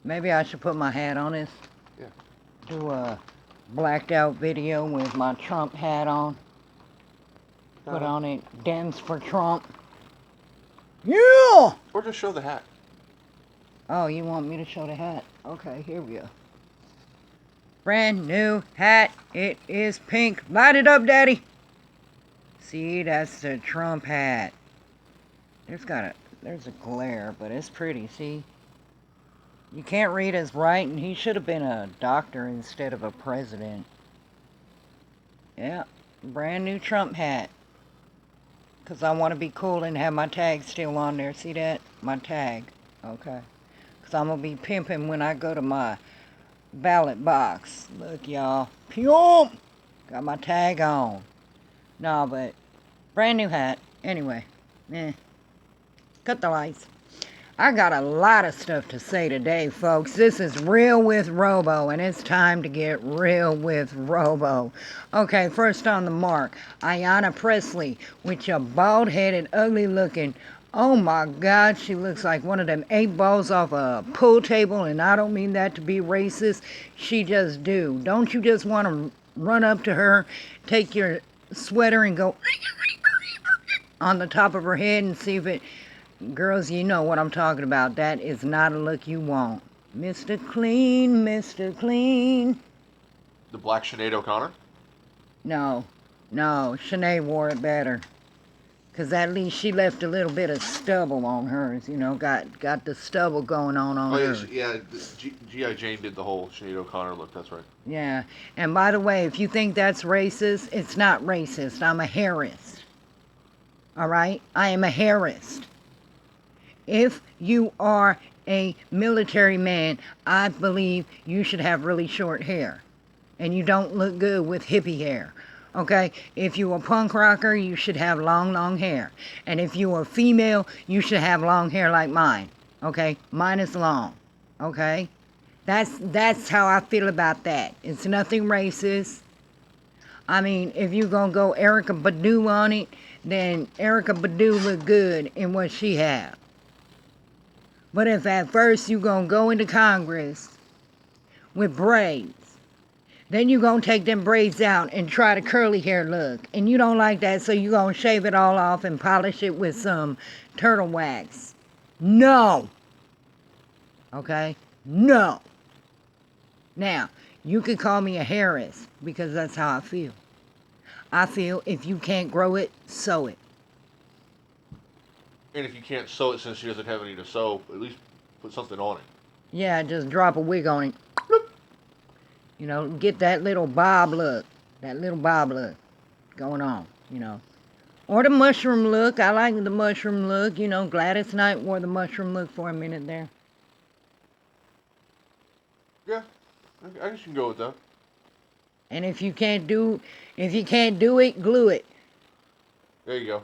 Maybe I should put my hat on this. Yeah. Do a blacked out video with my Trump hat on. Put on it, Dems for Trump. Yeah! Or just show the hat. Oh, you want me to show the hat? Okay, here we go. Brand new hat. It is pink. Light it up, Daddy. See, that's the Trump hat. There's a glare, but it's pretty, see? You can't read his writing. He should have been a doctor instead of a president. Yeah, brand new Trump hat. Because I want to be cool and have my tag still on there. See that? My tag. Okay. Because I'm going to be pimping when I go to my ballot box. Look, y'all. Pump! Got my tag on. No, but brand new hat. Anyway. Cut the lights. I got a lot of stuff to say today, folks. This is Real with Robo, and it's time to get real with Robo. Okay, first on the mark, Ayanna Presley, with your bald-headed, ugly-looking, oh my God, she looks like one of them 8 balls off a pool table, and I don't mean that to be racist. She just do. Don't you just want to run up to her, take your sweater, and go on the top of her head and see if it... Girls, you know what I'm talking about. That is not a look you want. Mr. Clean, Mr. Clean. The black Sinead O'Connor? No, Sinead wore it better. Because at least she left a little bit of stubble on hers. You know, got the stubble going on hers. Yeah, G.I. Jane did the whole Sinead O'Connor look, that's right. Yeah, and by the way, if you think that's racist, it's not racist. I'm a Harris. Alright? I am a Harris. If you are a military man, I believe you should have really short hair. And you don't look good with hippie hair. Okay? If you're a punk rocker, you should have long hair. And if you're a female, you should have long hair like mine. Okay? Mine is long. Okay? That's how I feel about that. It's nothing racist. I mean, if you're gonna go Erykah Badu on it, then Erykah Badu look good in what she have. But if at first you gonna go into Congress with braids, then you gonna take them braids out and try the curly hair look. And you don't like that, so you gonna shave it all off and polish it with some turtle wax. No. Okay? No. Now, you could call me a Harris because that's how I feel. I feel if you can't grow it, sew it. And if you can't sew it since she doesn't have any to sew, at least put something on it. Yeah, just drop a wig on it. You know, get that little bob look. That little bob look going on, you know. Or the mushroom look. I like the mushroom look. You know, Gladys Knight wore the mushroom look for a minute there. Yeah, I guess you can go with that. And if you can't do it, glue it. There you go.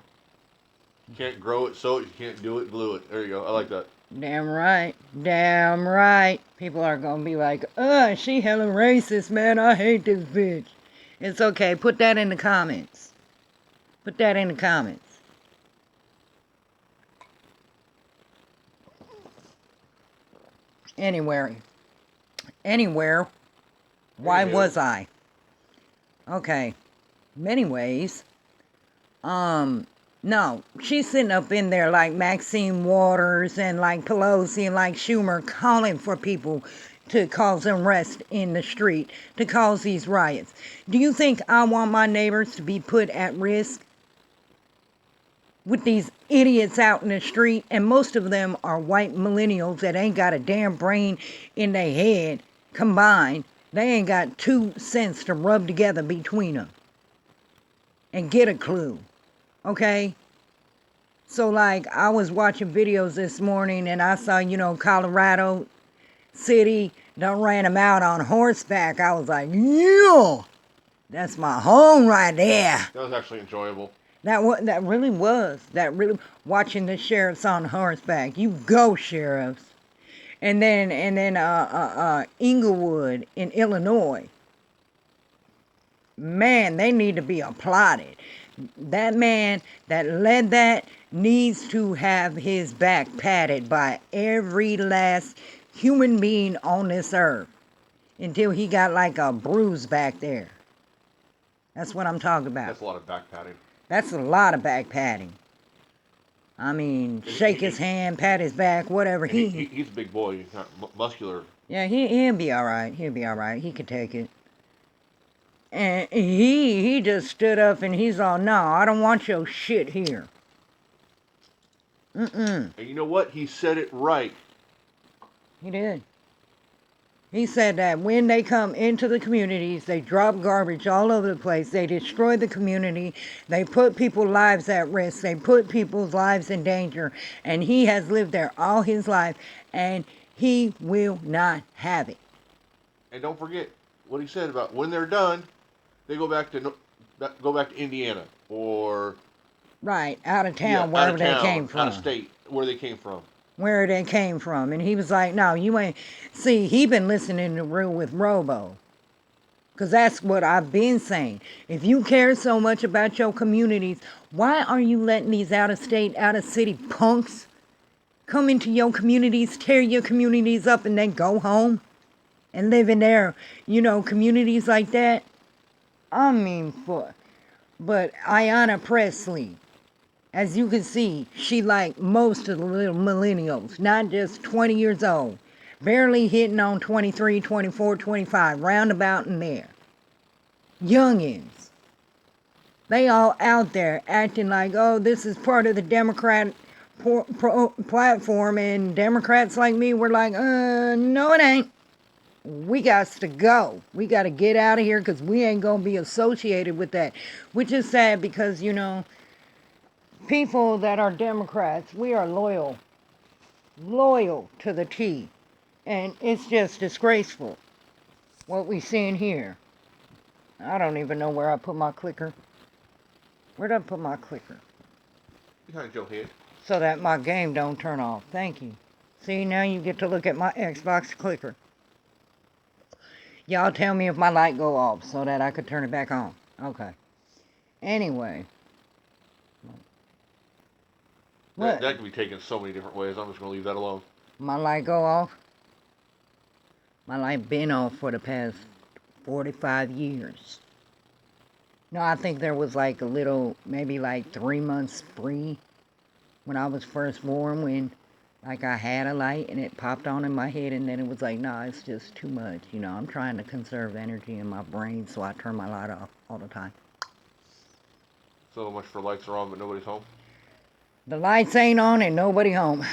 You can't grow it, sew it. You can't do it, glue it. There you go. I like that. Damn right. Damn right. People are going to be like, she hella racist, man. I hate this bitch. It's okay. Put that in the comments. Put that in the comments. Anywhere. Why was I? Okay. Many ways. No, she's sitting up in there like Maxine Waters and like Pelosi and like Schumer calling for people to cause unrest in the street, to cause these riots. Do you think I want my neighbors to be put at risk with these idiots out in the street? And most of them are white millennials that ain't got a damn brain in their head combined. They ain't got 2 cents to rub together between them and get a clue. Okay? So, like, I was watching videos this morning and I saw, Colorado City done ran them out on horseback. I was like, yeah, that's my home right there. That was actually enjoyable. That really was. Watching the sheriffs on horseback. You go, sheriffs. And then Inglewood in Illinois. Man, they need to be applauded. That man that led that needs to have his back patted by every last human being on this earth until he got like a bruise back there. That's what I'm talking about. That's a lot of back patting. That's a lot of back patting. I mean, shake his hand, pat his back, whatever. He's a big boy. He's not muscular. Yeah, he'll be all right. He'll be all right. He can take it. And he just stood up and he's all, no, I don't want your shit here. And you know what? He said it right. He did. He said that when they come into the communities, they drop garbage all over the place. They destroy the community. They put people's lives at risk. They put people's lives in danger. And he has lived there all his life. And he will not have it. And don't forget what he said about when they're done, they go back to Indiana or right, out of town, wherever they came from. Out of state, where they came from. Where they came from. And he was like, no, you ain't. See, he been listening to Real with Robo. Because that's what I've been saying. If you care so much about your communities, why are you letting these out-of-state, out-of-city punks come into your communities, tear your communities up, and then go home and live in their, communities like that? I mean, but Ayanna Presley, as you can see, she like most of the little millennials, not just 20 years old, barely hitting on 23, 24, 25, roundabout in there. Youngins. They all out there acting like, oh, this is part of the Democrat platform, and Democrats like me were like, no it ain't. We got to go. We got to get out of here because we ain't going to be associated with that. Which is sad because, people that are Democrats, we are loyal to the T. And it's just disgraceful what we seeing here. I don't even know where I put my clicker. Where did I put my clicker? Behind your head. So that my game don't turn off. Thank you. See, now you get to look at my Xbox clicker. Y'all tell me if my light go off so that I could turn it back on. Okay. Anyway. That could be taken so many different ways. I'm just going to leave that alone. My light go off? My light been off for the past 45 years. No, I think there was like a little, maybe like 3 months free when I was first born, when like I had a light and it popped on in my head, and then it was like, nah, it's just too much. I'm trying to conserve energy in my brain, so I turn my light off all the time. So much for lights are on, but nobody's home. The lights ain't on and nobody home.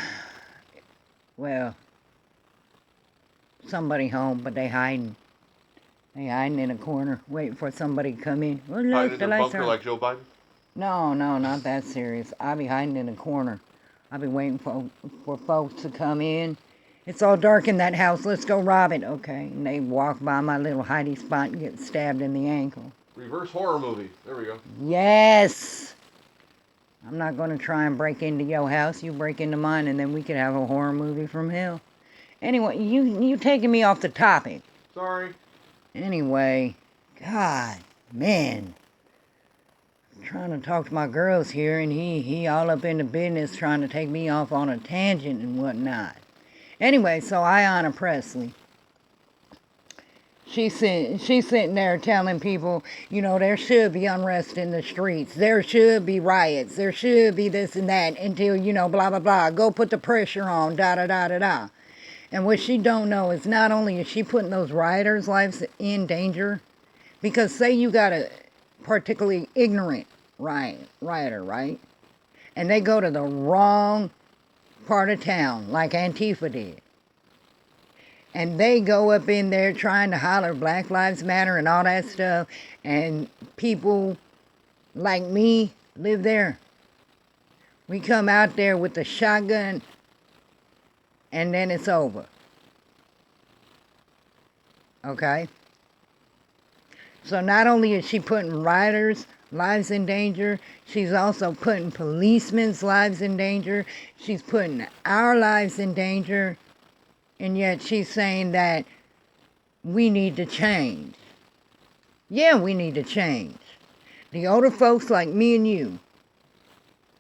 Well, somebody home, but they hiding. They hiding in a corner, waiting for somebody to come in. Well, hiding in a bunker like Joe Biden? No, not that serious. I be hiding in a corner. I be waiting for folks to come in. It's all dark in that house. Let's go rob it. Okay. And they walk by my little hiding spot and get stabbed in the ankle. Reverse horror movie. There we go. Yes. I'm not going to try and break into your house. You break into mine, and then we could have a horror movie from hell. Anyway, you taking me off the topic. Sorry. Anyway, God, man. I'm trying to talk to my girls here, and he all up in the business trying to take me off on a tangent and whatnot. Anyway, so Ayanna Presley. She's sitting there telling people, there should be unrest in the streets. There should be riots. There should be this and that until, blah, blah, blah. Go put the pressure on, da, da, da, da, da. And what she don't know is not only is she putting those rioters' lives in danger, because say you got a particularly ignorant rioter, right? And they go to the wrong part of town, like Antifa did. And they go up in there trying to holler Black Lives Matter and all that stuff. And people like me live there. We come out there with the shotgun, and then it's over. Okay? So not only is she putting rioters' lives in danger, she's also putting policemen's lives in danger. She's putting our lives in danger. And yet she's saying that we need to change. Yeah, we need to change. The older folks like me and you,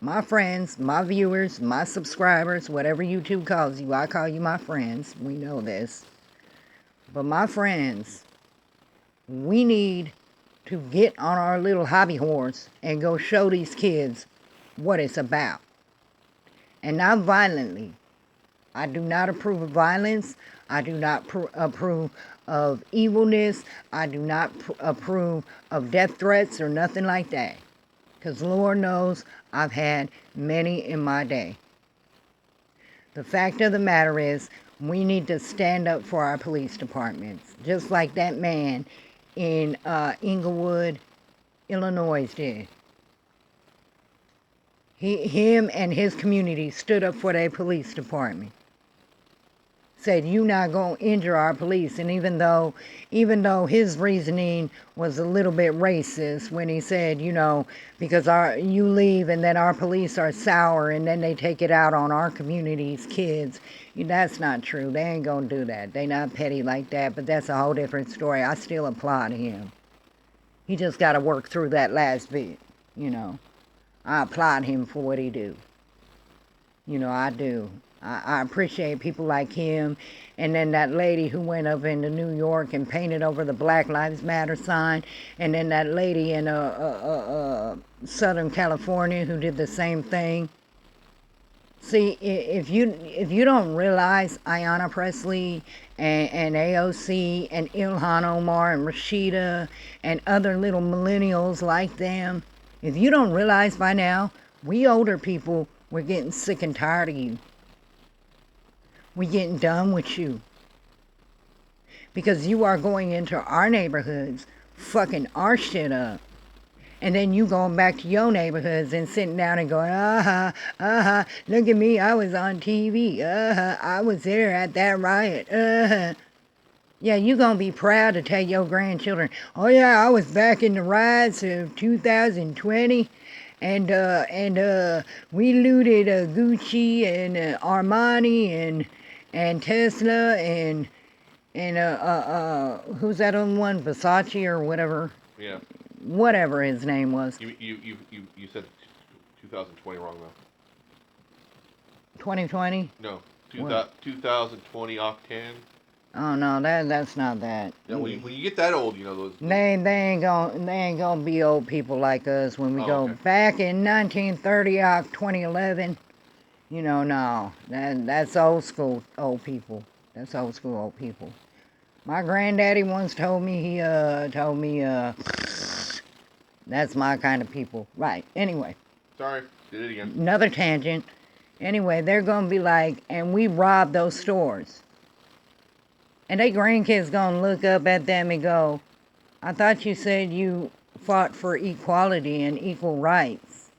my friends, my viewers, my subscribers, whatever YouTube calls you, I call you my friends. We know this. But my friends, we need to get on our little hobby horse and go show these kids what it's about. And not violently. I do not approve of violence. I do not approve of evilness. I do not approve of death threats or nothing like that. Because Lord knows I've had many in my day. The fact of the matter is, we need to stand up for our police departments. Just like that man in Inglewood, Illinois did. Him and his community stood up for their police department. Said, you not going to injure our police. And even though his reasoning was a little bit racist when he said, because you leave and then our police are sour and then they take it out on our community's kids. That's not true. They ain't going to do that. They not petty like that, but that's a whole different story. I still applaud him. He just got to work through that last bit, I applaud him for what he do. I do. I appreciate people like him. And then that lady who went up into New York and painted over the Black Lives Matter sign. And then that lady in Southern California who did the same thing. See, if you don't realize Ayanna Presley and AOC and Ilhan Omar and Rashida and other little millennials like them, if you don't realize by now, we older people, we're getting sick and tired of you. We're getting done with you. Because you are going into our neighborhoods, fucking our shit up. And then you going back to your neighborhoods and sitting down and going, look at me, I was on TV. I was there at that riot. Yeah, you going to be proud to tell your grandchildren, oh yeah, I was back in the riots of 2020. And we looted Gucci and Armani and Tesla and who's that other one? Versace or whatever. Yeah. Whatever his name was. You said 2020 wrong though. 2020? No, 2020 Octane. Oh no, that's not that. Yeah, when you get that old, those. They ain't gonna be old people like us when we go okay. back in 1930 2011. No, that's old school old people. That's old school old people. My granddaddy once told me that's my kind of people. Right. Anyway. Sorry, did it again. Another tangent. Anyway, they're gonna be like, and we robbed those stores. And they grandkids gonna look up at them and go, I thought you said you fought for equality and equal rights.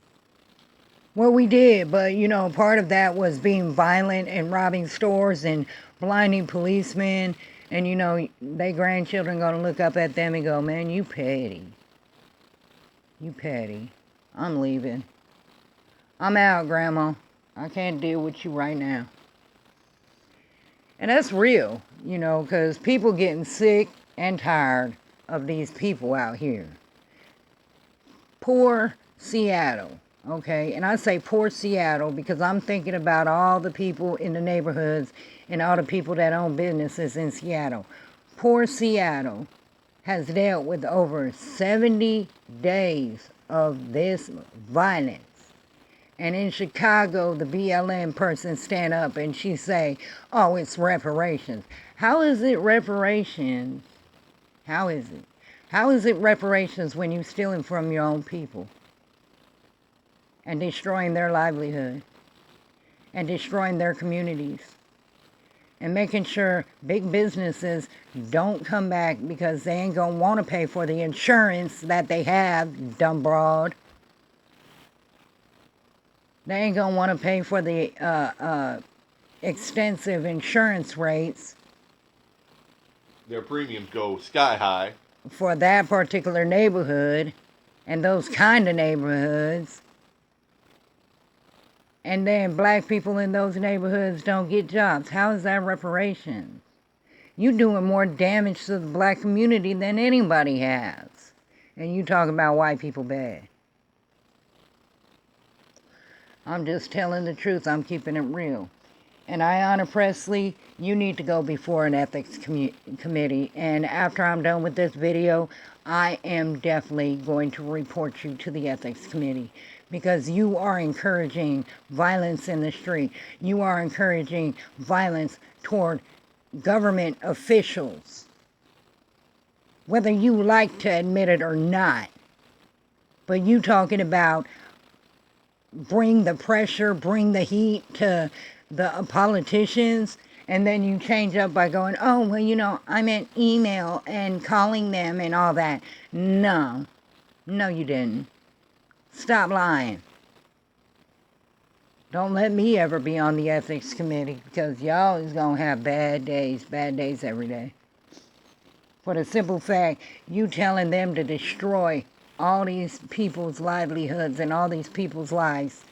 Well, we did, but part of that was being violent and robbing stores and blinding policemen. And they grandchildren gonna look up at them and go, man, you petty. You petty. I'm leaving. I'm out, Grandma. I can't deal with you right now. And that's real, because people getting sick and tired of these people out here. Poor Seattle, okay? And I say poor Seattle because I'm thinking about all the people in the neighborhoods and all the people that own businesses in Seattle. Poor Seattle has dealt with over 70 days of this violence. And in Chicago, the BLM person stand up and she say, oh, it's reparations. How is it reparations? How is it? How is it reparations when you're stealing from your own people? And destroying their livelihood? And destroying their communities? And making sure big businesses don't come back because they ain't gonna want to pay for the insurance that they have, dumb broad. They ain't gonna want to pay for the extensive insurance rates. Their premiums go sky high. For that particular neighborhood and those kind of neighborhoods. And then black people in those neighborhoods don't get jobs. How is that reparations? You're doing more damage to the black community than anybody has. And you talk about white people bad. I'm just telling the truth. I'm keeping it real. And Ayanna Presley, you need to go before an ethics committee. And after I'm done with this video, I am definitely going to report you to the ethics committee because you are encouraging violence in the street. You are encouraging violence toward government officials, whether you like to admit it or not. But you talking about bring the pressure, bring the heat to the politicians, and then you change up by going, oh, well, I meant email and calling them and all that. No, you didn't. Stop lying. Don't let me ever be on the ethics committee because y'all is going to have bad days every day. For the simple fact, you telling them to destroy all these people's livelihoods and all these people's lives.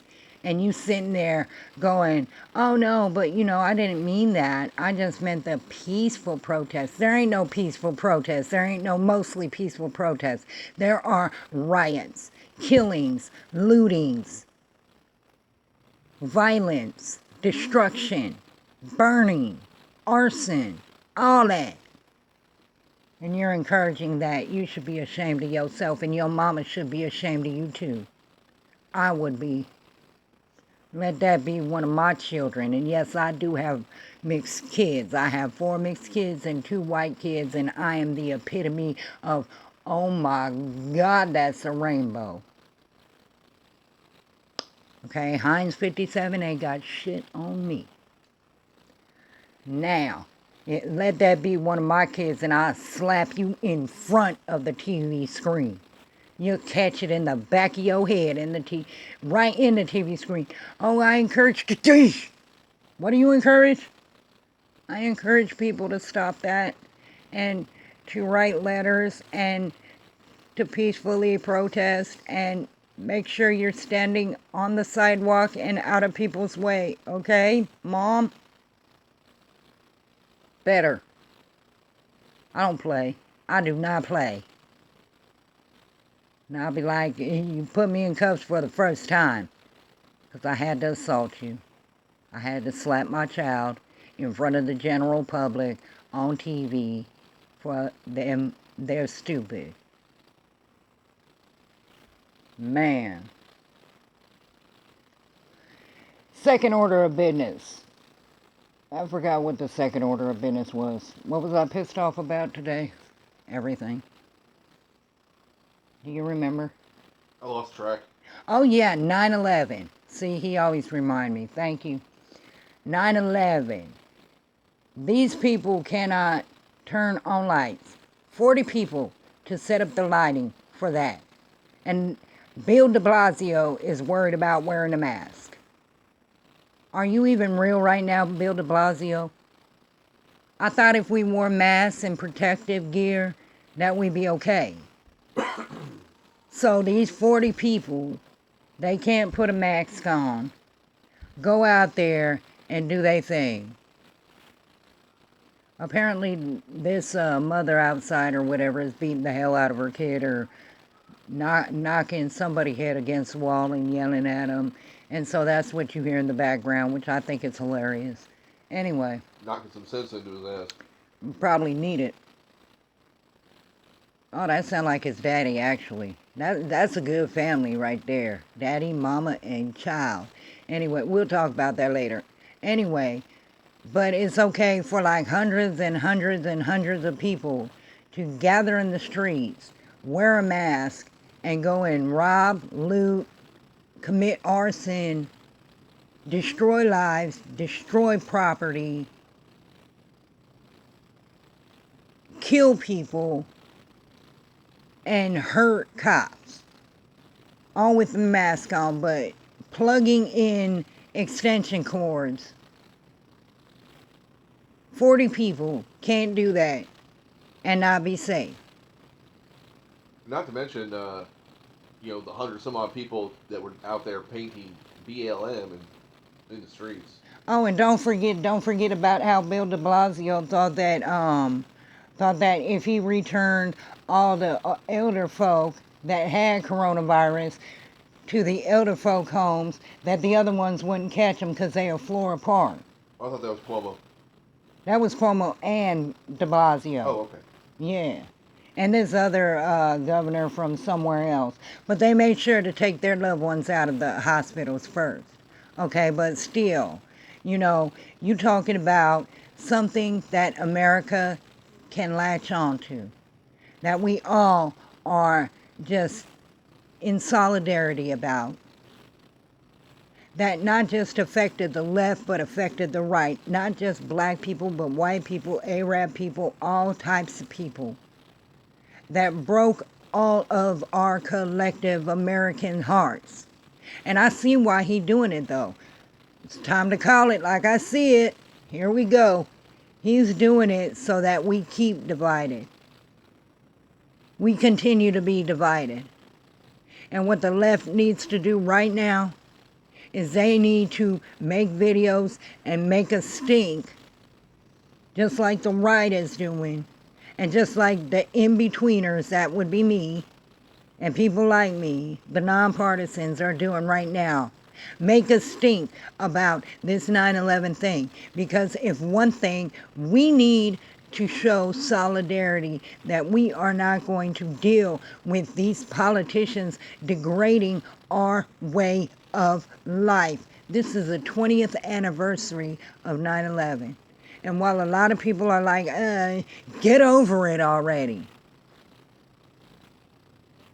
And you sitting there going, oh no, but I didn't mean that. I just meant the peaceful protests. There ain't no peaceful protests. There ain't no mostly peaceful protests. There are riots, killings, lootings, violence, destruction, burning, arson, all that. And you're encouraging that. You should be ashamed of yourself, and your mama should be ashamed of you too. I would be. Let that be one of my children. And yes, I do have mixed kids. I have 4 mixed kids and 2 white kids, and I am the epitome of, oh my God, that's a rainbow. Okay, Heinz 57 ain't got shit on me. Now, let that be one of my kids, and I'll slap you in front of the TV screen. You'll catch it in the back of your head, right in the TV screen. Oh, I encourage you. What do you encourage? I encourage people to stop that and to write letters and to peacefully protest and make sure you're standing on the sidewalk and out of people's way, okay, Mom? Better. I don't play. I do not play. And I'll be like, you put me in cuffs for the first time. Because I had to assault you. I had to slap my child in front of the general public on TV for them. They're stupid. Man. Second order of business. I forgot what the second order of business was. What was I pissed off about today? Everything. Do you remember? I lost track. Oh yeah, 9/11. See, he always remind me. Thank you. 9/11. These people cannot turn on lights. 40 people to set up the lighting for that. And Bill de Blasio is worried about wearing a mask. Are you even real right now, Bill de Blasio? I thought if we wore masks and protective gear, that we'd be okay. So these 40 people, they can't put a mask on, go out there and do their thing. Apparently this mother outside or whatever is beating the hell out of her kid or knocking somebody's head against the wall and yelling at them. And so that's what you hear in the background, which I think is hilarious. Anyway. Knocking some sense into his ass. Probably need it. Oh, that sounds like his daddy, actually. That's a good family right there. Daddy, mama, and child. Anyway, we'll talk about that later. Anyway, but it's okay for like hundreds and hundreds and hundreds of people to gather in the streets, wear a mask, and go and rob, loot, commit arson, destroy lives, destroy property, kill people, and hurt cops. All with the mask on, but plugging in extension cords. 40 people can't do that and not be safe. Not to mention, the 100 some odd people that were out there painting BLM in the streets. Oh, and don't forget about how Bill de Blasio thought that if he returned all the elder folk that had coronavirus to the elder folk homes that the other ones wouldn't catch them because they are floor apart. I thought that was Cuomo. That was Cuomo and de Blasio. Oh, okay. Yeah. And this other governor from somewhere else. But they made sure to take their loved ones out of the hospitals first. Okay, but still, you know, you talking about something that America can latch on to. That we all are just in solidarity about. That not just affected the left, but affected the right. Not just black people, but white people, Arab people, all types of people. That broke all of our collective American hearts. And I see why he's doing it, though. It's time to call it like I see it. Here we go. He's doing it so that we keep divided. We continue to be divided. And what the left needs to do right now is they need to make videos and make us stink, just like the right is doing, and just like the in-betweeners, that would be me, and people like me, the nonpartisans, are doing right now. Make us stink about this 9/11 thing, because if one thing, we need to show solidarity, that we are not going to deal with these politicians degrading our way of life. This is the 20th anniversary of 9/11. And while a lot of people are like, get over it already.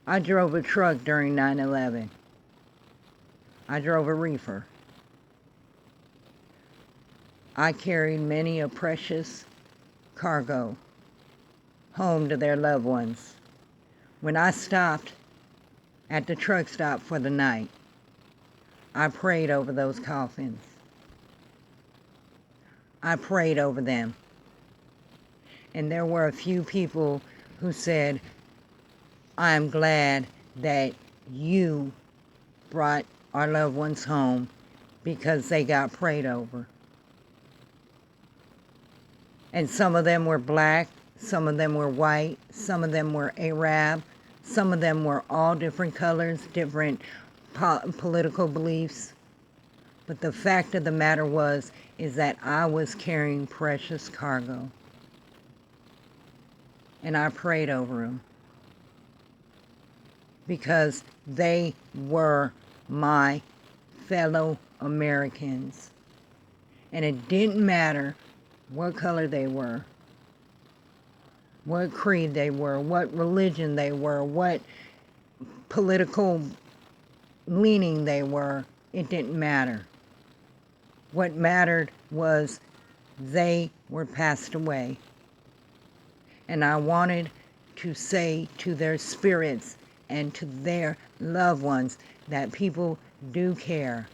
I drove a truck during 9/11. I drove a reefer. I carried many a precious cargo home to their loved ones. When I stopped at the truck stop for the night, I prayed over those coffins. I prayed over them. And there were a few people who said, I'm glad that you brought our loved ones home because they got prayed over. And some of them were black, some of them were white, some of them were Arab, some of them were all different colors, different political beliefs. But the fact of the matter is that I was carrying precious cargo. And I prayed over them. Because they were my fellow Americans. And it didn't matter what color they were, what creed they were, what religion they were, what political leaning they were. It didn't matter. What mattered was they were passed away. And I wanted to say to their spirits and to their loved ones that people do care.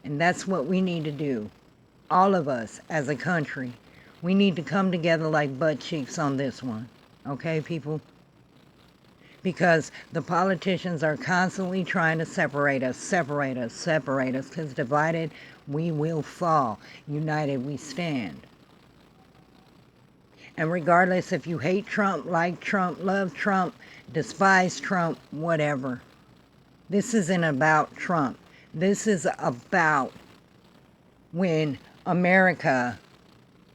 And that's what we need to do. All of us as a country. We need to come together like butt cheeks on this one. Okay, people? Because the politicians are constantly trying to separate us, because divided we will fall. United we stand. And regardless if you hate Trump, like Trump, love Trump, despise Trump, whatever. This isn't about Trump. This is about when America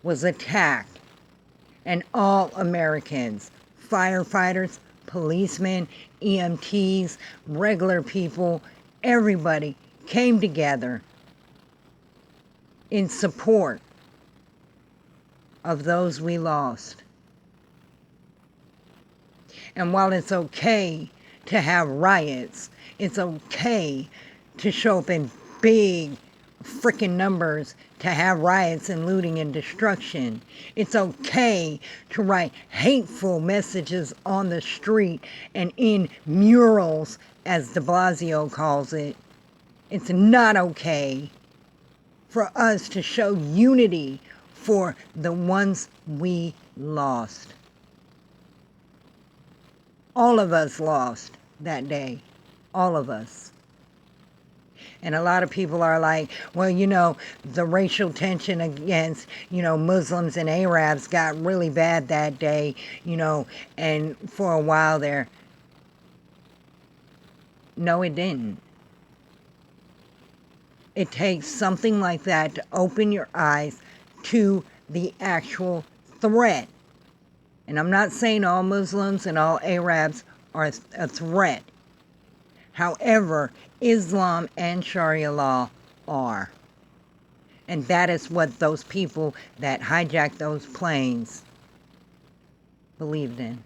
was attacked and all Americans, firefighters, policemen, EMTs, regular people, everybody came together in support of those we lost. And while it's okay to have riots, it's okay to show up in big freaking numbers, to have riots and looting and destruction. It's okay to write hateful messages on the street and in murals, as de Blasio calls it. It's not okay for us to show unity for the ones we lost. All of us lost that day. All of us. And a lot of people are like, well, you know, the racial tension against, you know, Muslims and Arabs got really bad that day, you know, and for a while there. No, it didn't. It takes something like that to open your eyes to the actual threat. And I'm not saying all Muslims and all Arabs are a threat. However, Islam and Sharia law are. And that is what those people that hijacked those planes believed in.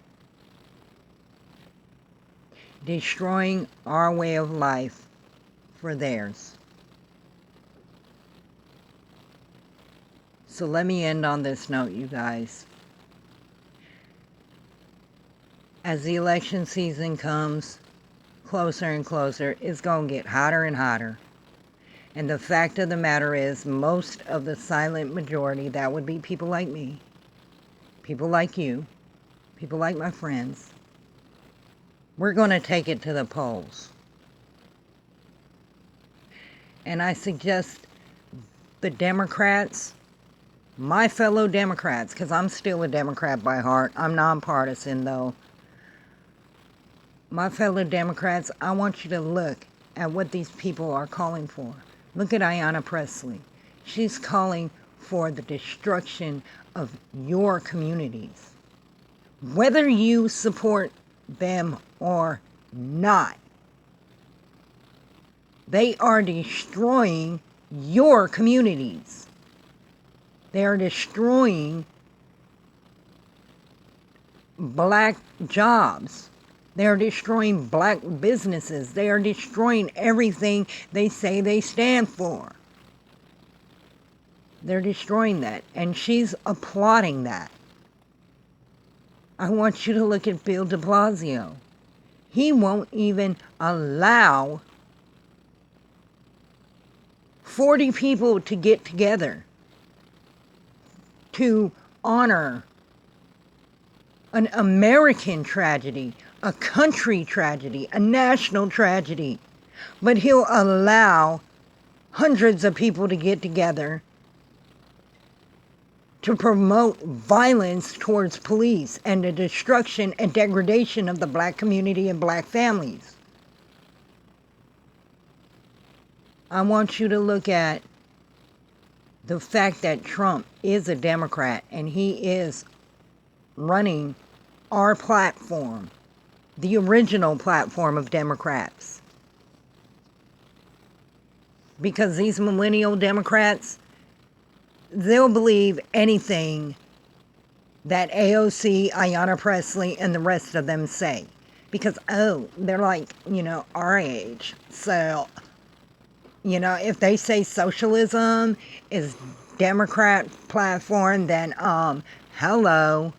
Destroying our way of life for theirs. So let me end on this note, you guys. As the election season comes closer and closer, it's going to get hotter and hotter. And the fact of the matter is, most of the silent majority, that would be people like me, people like you, people like my friends, we're going to take it to the polls. And I suggest the Democrats, my fellow Democrats, because I'm still a Democrat by heart. I'm nonpartisan, though. My fellow Democrats, I want you to look at what these people are calling for. Look at Ayanna Presley. She's calling for the destruction of your communities. Whether you support them or not, they are destroying your communities. They are destroying black jobs. They are destroying black businesses. They are destroying everything they say they stand for. They're destroying that. And she's applauding that. I want you to look at Bill de Blasio. He won't even allow 40 people to get together to honor an American tragedy, a country tragedy, a national tragedy. But he'll allow hundreds of people to get together to promote violence towards police and the destruction and degradation of the black community and black families. I want you to look at the fact that Trump is a Democrat and he is running our platform, the original platform of Democrats. Because these millennial Democrats, they'll believe anything that AOC, Ayanna Presley, and the rest of them say. Because, they're like, our age. So, if they say socialism is Democrat platform, then, hello.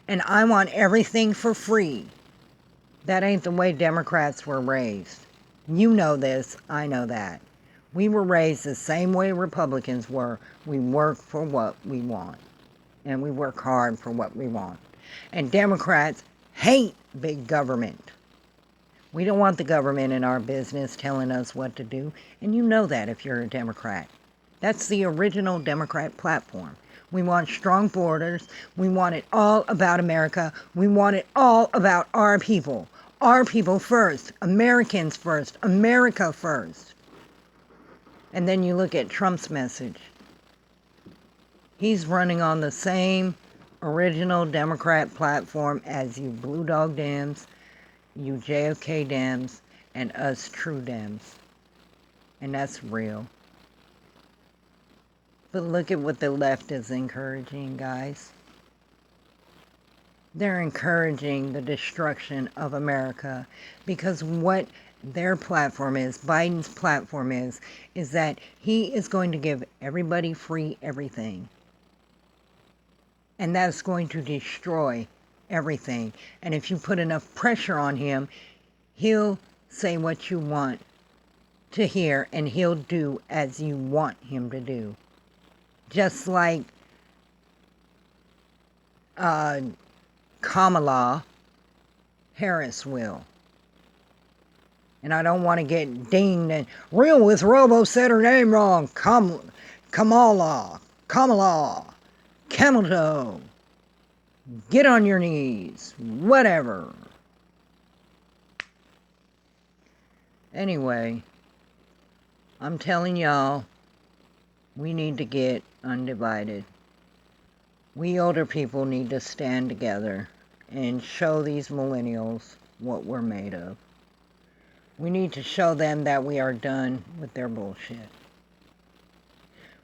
And I want everything for free. That ain't the way Democrats were raised. You know this, I know that. We were raised the same way Republicans were. We work for what we want. And we work hard for what we want. And Democrats hate big government. We don't want the government in our business telling us what to do. And you know that if you're a Democrat. That's the original Democrat platform. We want strong borders. We want it all about America. We want it all about our people. Our people first. Americans first. America first. And then you look at Trump's message. He's running on the same original Democrat platform as you Blue Dog Dems, you JFK Dems, and us True Dems. And that's real. But look at what the left is encouraging, guys. They're encouraging the destruction of America because what their platform is, Biden's platform is that he is going to give everybody free everything. And that's going to destroy everything. And if you put enough pressure on him, he'll say what you want to hear and he'll do as you want him to do. Just like Kamala Harris will. And I don't want to get dinged and Real with Robo said her name wrong. Kamala. Camel toe. Get on your knees. Whatever. Anyway, I'm telling y'all, we need to get undivided. We older people need to stand together and show these millennials what we're made of. We need to show them that we are done with their bullshit.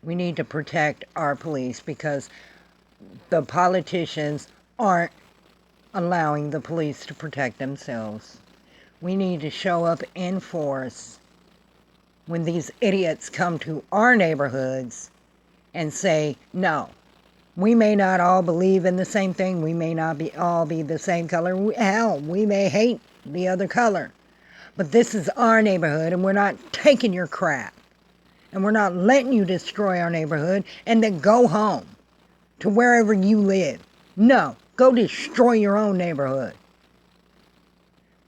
We need to protect our police because the politicians aren't allowing the police to protect themselves. We need to show up in force when these idiots come to our neighborhoods and say, no, we may not all believe in the same thing. We may not all be the same color. Hell, we may hate the other color. But this is our neighborhood, and we're not taking your crap. And we're not letting you destroy our neighborhood and then go home to wherever you live. No, go destroy your own neighborhood.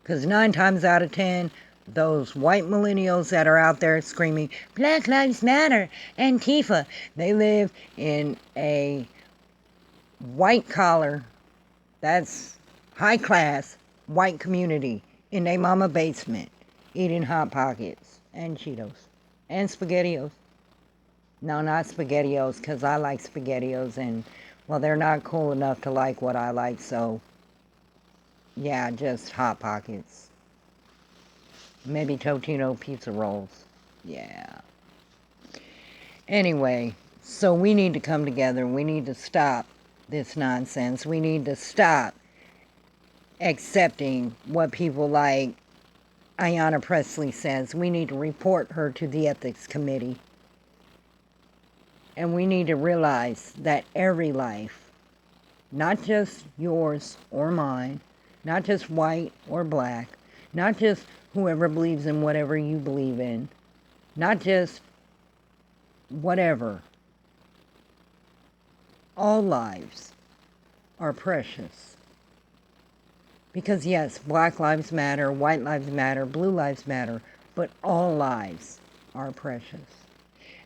Because 9 times out of 10, those white millennials that are out there screaming, Black Lives Matter, Antifa, they live in a white collar, that's high class, white community in their mama basement, eating Hot Pockets and Cheetos and SpaghettiOs. No, not SpaghettiOs, because I like SpaghettiOs, and, well, they're not cool enough to like what I like, so, yeah, just Hot Pockets. Maybe Totino pizza rolls. Yeah. Anyway, so we need to come together. We need to stop this nonsense. We need to stop accepting what people like Ayanna Presley says. We need to report her to the Ethics Committee. And we need to realize that every life, not just yours or mine, not just white or black, not just whoever believes in whatever you believe in, not just whatever, all lives are precious. Because yes, Black Lives Matter, White Lives Matter, Blue Lives Matter, but all lives are precious.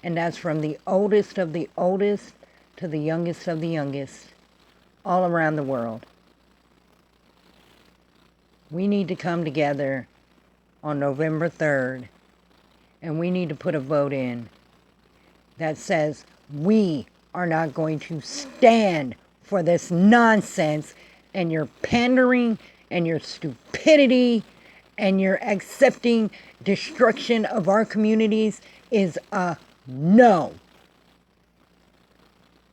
And that's from the oldest of the oldest to the youngest of the youngest, all around the world. We need to come together on November 3rd, and we need to put a vote in that says we are not going to stand for this nonsense and your pandering and your stupidity and your accepting destruction of our communities is a no.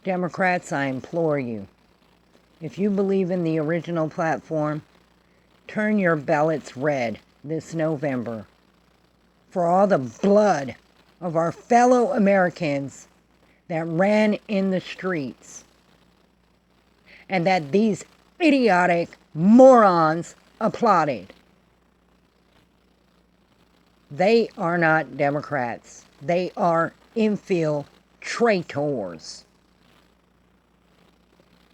Democrats, I implore you, if you believe in the original platform, turn your ballots red this November for all the blood of our fellow Americans that ran in the streets and that these idiotic morons applauded. They are not Democrats. They are infiltrators.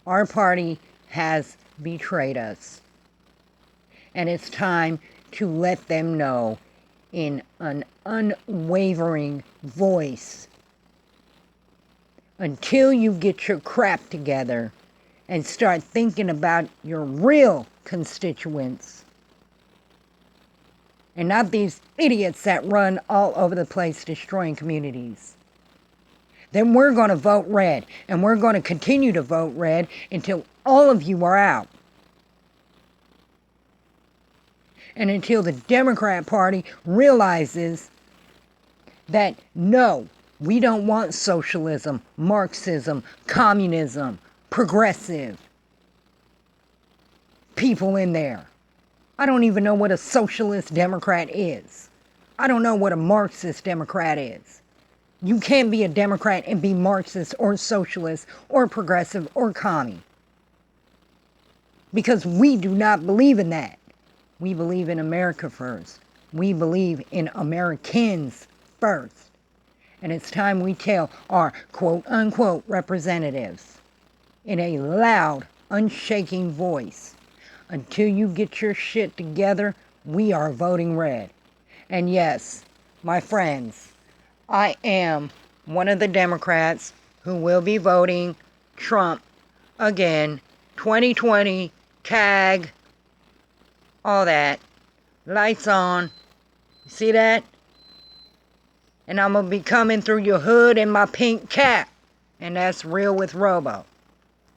Our party has betrayed us. And it's time to let them know in an unwavering voice. Until you get your crap together and start thinking about your real constituents. And not these idiots that run all over the place destroying communities. Then we're going to vote red. And we're going to continue to vote red until all of you are out. And until the Democrat Party realizes that no, we don't want socialism, Marxism, communism, progressive people in there. I don't even know what a socialist Democrat is. I don't know what a Marxist Democrat is. You can't be a Democrat and be Marxist or socialist or progressive or commie. Because we do not believe in that. We believe in America first. We believe in Americans first. And it's time we tell our quote-unquote representatives in a loud, unshaking voice, until you get your shit together, we are voting red. And yes, my friends, I am one of the Democrats who will be voting Trump again, 2020, tag, all that, lights on, See that? And I'm gonna be coming through your hood in my pink cap. And that's real with Robo.